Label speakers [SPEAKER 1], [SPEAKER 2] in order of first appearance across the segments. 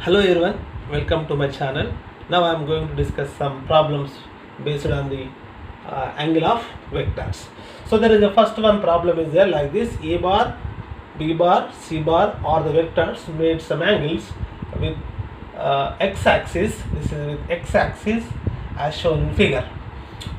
[SPEAKER 1] Hello everyone, welcome to my channel. Now I am going to discuss some problems based on the angle of vectors. So there is a first one problem is there like this: A bar, B bar, C bar are the vectors made some angles with x-axis. This is with x-axis as shown in figure.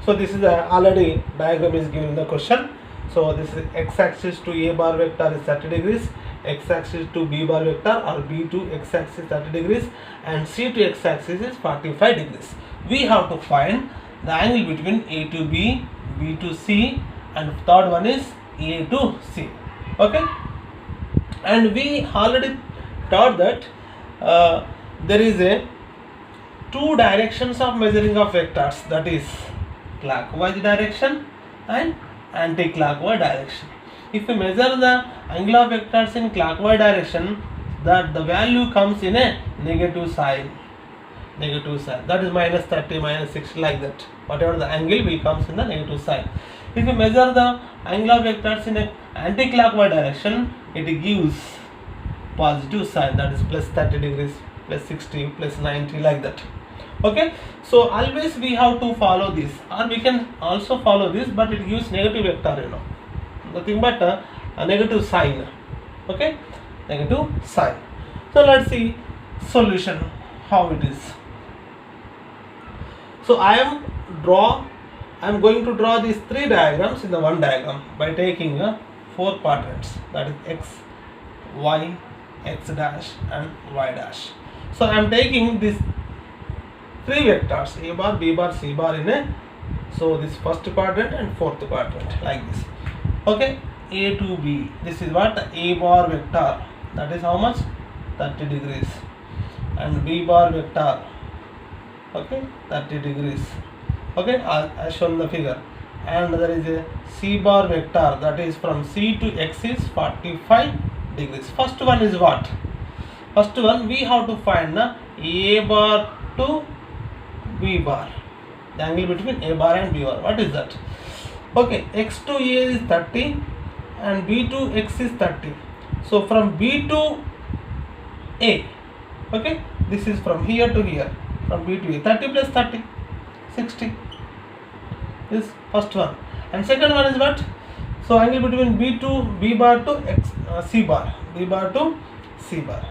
[SPEAKER 1] So this is already diagram is given in the question. So this is x-axis to A bar vector is 30 degrees, x-axis to B bar vector or B to x-axis 30 degrees, and C to x-axis is 45 degrees. We have to find the angle between A to B, B to C, and third one is A to C. Okay, and we already taught that there is a two directions of measuring of vectors, that is clockwise direction and anti-clockwise direction. If we measure the angle of vectors in clockwise direction, that the value comes in a negative sign, that is minus 30, minus 60, like that. Whatever the angle will comes in the negative sign. If we measure the angle of vectors in a anti-clockwise direction, it gives positive sign, that is plus 30 degrees, plus 60, plus 90, like that. Okay, so always we have to follow this, or we can also follow this, but it gives negative vector, nothing but a negative sign. Okay, negative sign. So let's see solution how it is. So I am going to draw these three diagrams in the one diagram by taking four quadrants, that is x, y, x dash and y dash. So I am taking these three vectors A bar, B bar, C bar in a, so this first quadrant and fourth quadrant, like this. Okay, A to B, this is what A bar vector, that is how much, 30 degrees, and B bar vector, okay, 30 degrees, okay, as shown in the figure, and there is a C bar vector, that is from C to X is 45 degrees. First one is what? First one we have to find the A bar to B bar, the angle between A bar and B bar. What is that? Okay, X to A is 30 and B to X is 30. So from B to A, okay, this is from here to here, from B to A, 30 plus 30, 60. This first one. And second one is what? So angle between B bar to X, C bar, B bar to C bar.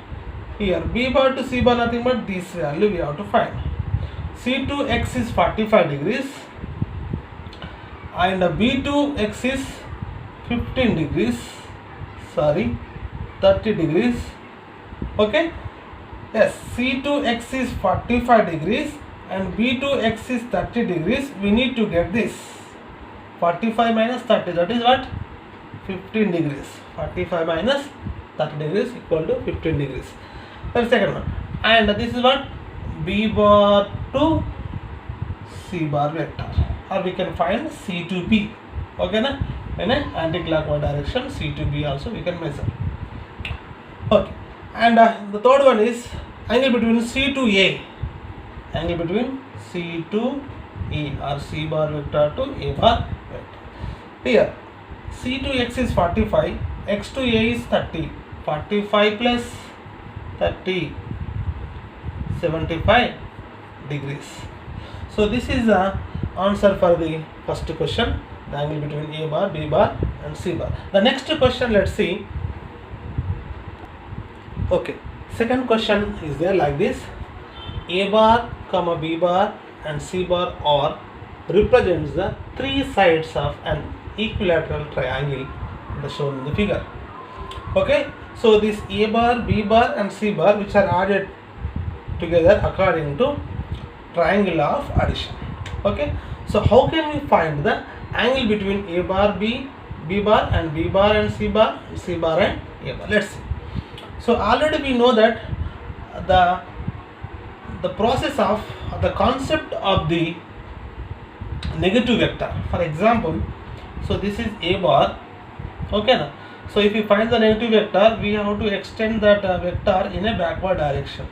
[SPEAKER 1] Here B bar to C bar, nothing but this value we have to find. C to X is 45 degrees and B to X is 15 degrees, 30 degrees. Okay, yes, C to X is 45 degrees and B to X is 30 degrees. We need to get this 45 minus 30, that is what, 15 degrees. 45 minus 30 degrees equal to 15 degrees. That's the second one. And this is what, B bar to C bar vector, or we can find C to B. Okay, na? In an anti-clockwise direction, C to B also we can measure. Okay, and the third one is angle between C to A, angle between C to A, or C bar vector to A bar vector. Here C to X is 45, X to A is 30, 45 plus 30, 75 degrees. So this is the answer for the first question, the angle between A bar, B bar and C bar. The next question, let's see. Okay, second question is there like this: A bar, comma B bar and C bar are represents the three sides of an equilateral triangle shown in the figure. Okay, so this A bar, B bar and C bar, which are added together according to triangle of addition. Okay, so how can we find the angle between A bar, B bar and B bar and C bar and A bar? Let's see. So already we know that the process of the concept of the negative vector. For example, so this is A bar, okay, so if we find the negative vector, we have to extend that vector in a backward direction,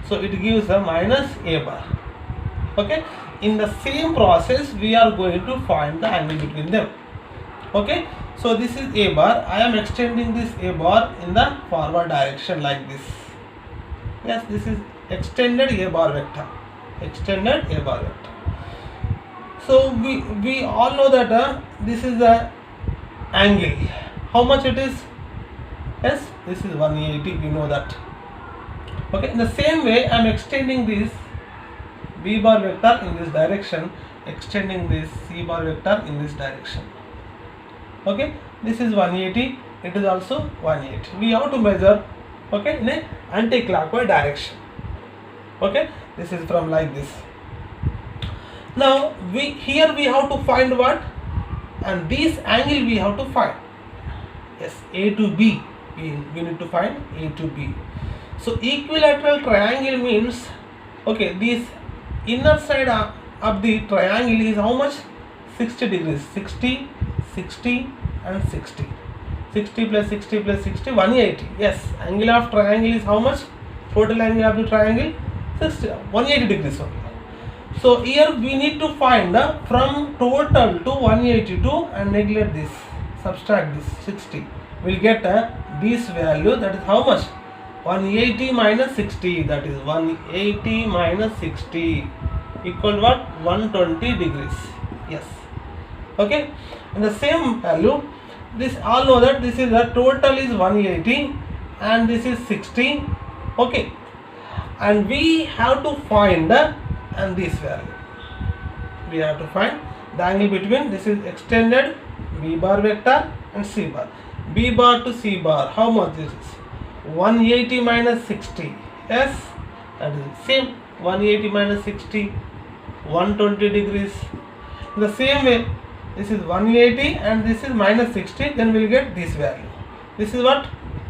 [SPEAKER 1] so it gives a minus A bar. Okay, in the same process we are going to find the angle between them. Okay, so this is A bar, I am extending this A bar in the forward direction like this. Yes, this is extended a bar vector. Extended a bar vector. So we all know that this is the angle. How much it is? Yes, this is 180. We know that. Okay. In the same way, I am extending this b bar vector in this direction, extending this c bar vector in this direction. Okay. This is 180. It is also 180. We have to measure, okay, in a anti-clockwise direction. Okay. This is from like this. Now here we have to find what, and this angle we have to find. Yes, A to B. We need to find A to B. So equilateral triangle means, okay, this inner side of the triangle is how much? 60 degrees. 60, 60 and 60. 60 plus 60 plus 60, 180. Yes, angle of triangle is how much? Total angle of the triangle 60, 180 degrees only. So here we need to find from total to 182 and neglect this, subtract this 60. We'll get this value, that is how much? 180 minus 60, that is 180 minus 60 equal to what? 120 degrees. Yes. Okay. And the same value, this all know that this is the total is 180 and this is 60. Okay. And we have to find and this value. We have to find the angle between, this is extended b bar vector and c bar. B bar to c bar, how much this is? 180 minus 60. Yes, that is same. 180 minus 60, 120 degrees. In the same way, this is 180 and this is minus 60, then we will get this value. This is what?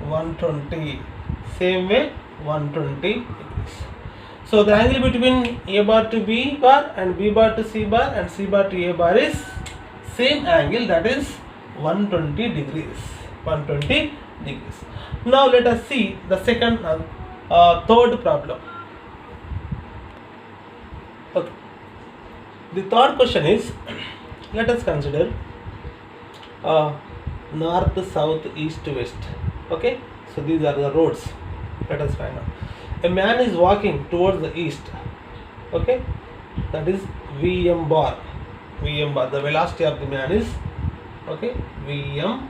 [SPEAKER 1] 120. Same way, 120 degrees. So the angle between A bar to B bar and B bar to C bar and C bar to A bar is same angle, that is 120 degrees. 120 degrees. Now let us see the second third problem. Okay. The third question is, let us consider north, south, east, west. Okay. So these are the roads. Let us find out. A man is walking towards the east. Okay. That is Vm bar. Vm bar. The velocity of the man is, okay, Vm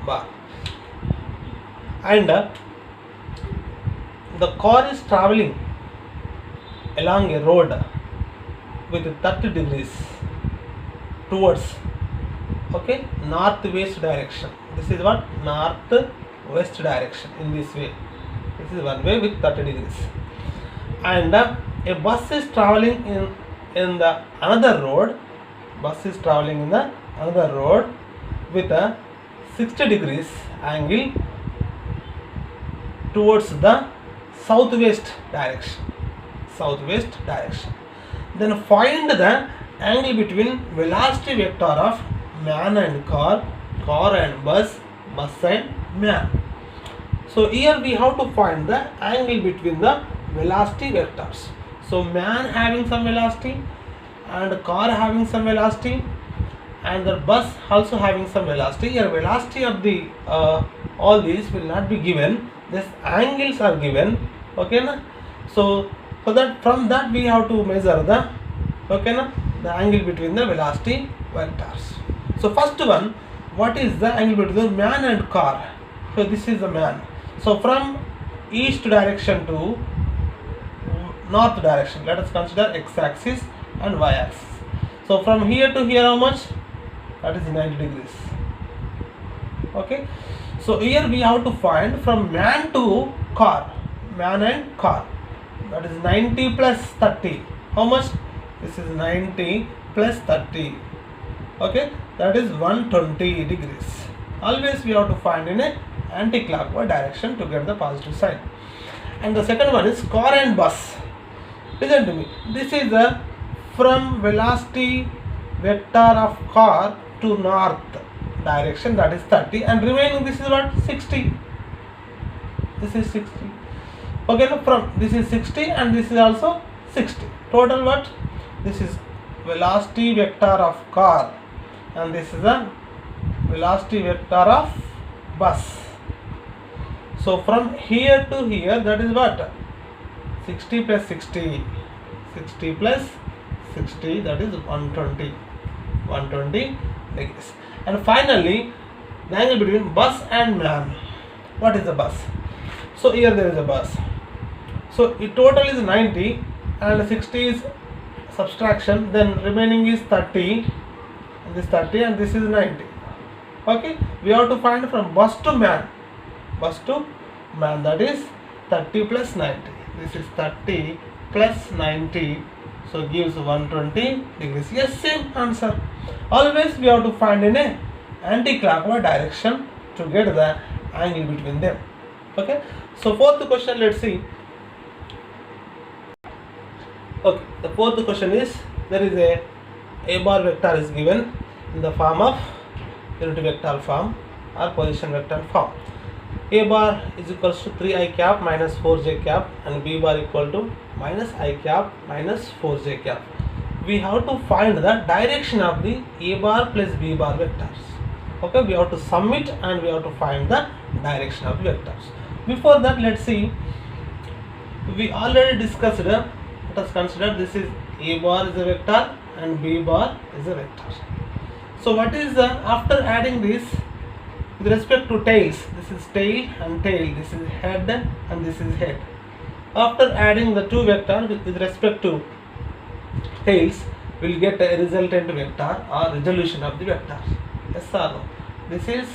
[SPEAKER 1] bar. And the car is traveling along a road with 30 degrees towards, okay, northwest direction. This is what? Northwest direction, in this way. This is one way with 30 degrees. And a bus is traveling in the another road. Bus is traveling in the another road with a 60 degrees angle towards the southwest direction. Southwest direction. Then find the angle between velocity vector of man and car, car and bus, bus and man. So here we have to find the angle between the velocity vectors. So man having some velocity and car having some velocity and the bus also having some velocity. Here velocity of the all these will not be given. These angles are given. Okay na? So that from that we have to measure the, okay na, the angle between the velocity vectors. So first one, what is the angle between the man and car? So this is the man. So from east direction to north direction, let us consider x-axis and y-axis. So from here to here, how much? That is 90 degrees. Okay. So here we have to find from man to car, man and car. That is 90 plus 30. How much? This is 90 plus 30. Okay. That is 120 degrees. Always we have to find in a anti-clockwise direction to get the positive sign. And the second one is car and bus. Listen to me. This is the from velocity vector of car to north direction, that is 30, and remaining this is what? 60. This is 60. Okay, now from this is 60 and this is also 60. Total what? This is velocity vector of car and this is the velocity vector of bus. So from here to here, that is what? 60 plus 60, 60 plus 60, that is 120, 120 degrees. And finally, the angle between bus and man. What is the bus? So here there is a bus. So it total is 90 and 60 is subtraction, then remaining is 30, and this 30 and this is 90. Okay, we have to find from bus to man. Bus to man, that is 30 plus 90. This is 30 plus 90, so gives 120 degrees. Yes, same answer. Always we have to find in a anti-clockwise direction to get the angle between them. Okay, so fourth question, let's see. Okay, the fourth question is, there is a bar vector is given in the form of unit vector form or position vector form. A bar is equals to 3i cap minus 4j cap and b bar equal to minus i cap minus 4j cap. We have to find the direction of the a bar plus b bar vectors. Okay, we have to sum it and we have to find the direction of the vectors. Before that, let's see, we already discussed, let us consider this is a bar is a vector and b bar is a vector. So what is the, after adding this with respect to tails, this is tail and tail, this is head and this is head. After adding the two vectors with respect to tails, we will get a resultant vector or resolution of the vector. Yes or no? This is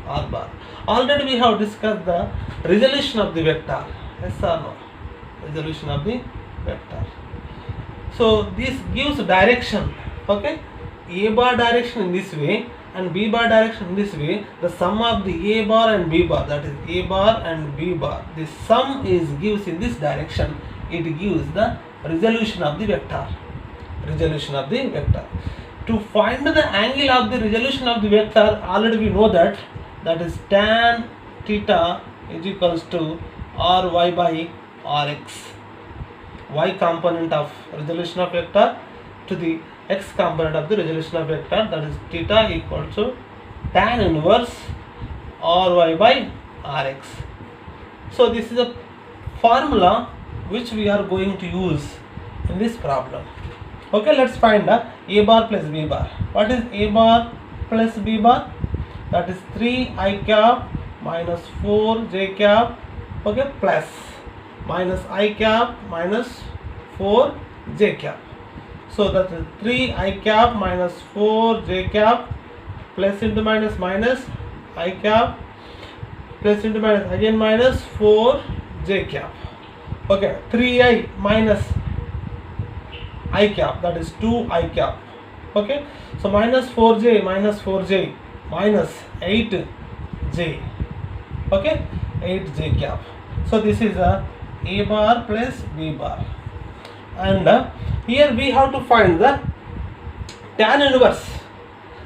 [SPEAKER 1] r bar. Already we have discussed the resolution of the vector. Yes or no? Resolution of the vector. So this gives direction. Okay, a bar direction in this way and b bar direction in this way. The sum of the a bar and b bar, that is a bar and b bar, the sum is gives in this direction. It gives the resolution of the vector. Resolution of the vector. To find the angle of the resolution of the vector, already we know that is tan theta is equals to ry by rx. Y component of resolution of vector to the x component of the resolution of vector, that is theta equal to tan inverse ry by rx. So this is a formula which we are going to use in this problem. Okay, let's find a bar plus b bar. What is a bar plus b bar? That is 3i cap minus 4j cap, okay, plus minus I cap minus 4j cap. So that is 3i cap minus 4j cap plus into minus minus I cap plus into minus again minus 4j cap. Okay, 3i minus I cap, that is 2i cap. Okay, so minus 4j minus 4j minus 8j. Okay, 8j cap. So this is a bar plus b bar, and here we have to find the tan inverse.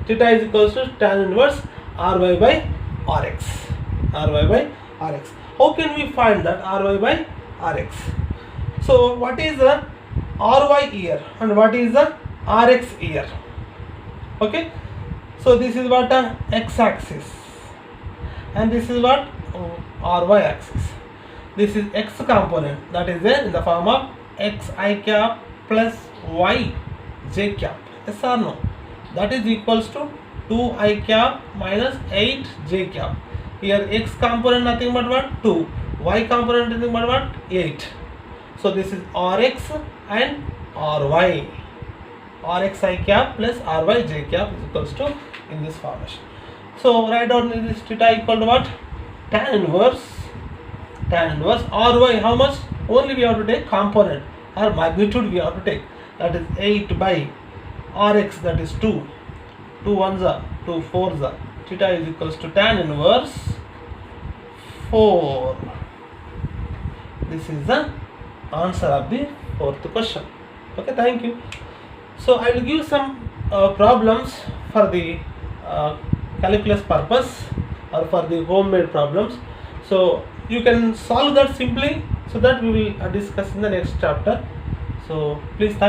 [SPEAKER 1] Theta is equals to tan inverse ry by rx. Ry by rx. How can we find that ry by rx? So what is the ry here and what is the rx here? Okay, so this is what x axis and this is what ry axis. This is x component, that is there in the form of xi cap plus y j cap. Yes or no? That is equals to 2i cap minus 8j cap. Here x component nothing but what? 2. Y component nothing but what? 8. So this is rx and ry. Rxi cap plus ryj cap is equals to in this formation. So write down this theta equal to what? Tan inverse ry, how much? Only we have to take component or magnitude we have to take, that is 8 by rx, that is 2. 2 ones are 2 fours are. Theta is equals to tan inverse 4. This is the answer of the fourth question. Okay, thank you. So I will give some problems for the calculus purpose or for the homemade problems. So you can solve that simply, so that we will discuss in the next chapter. So please thank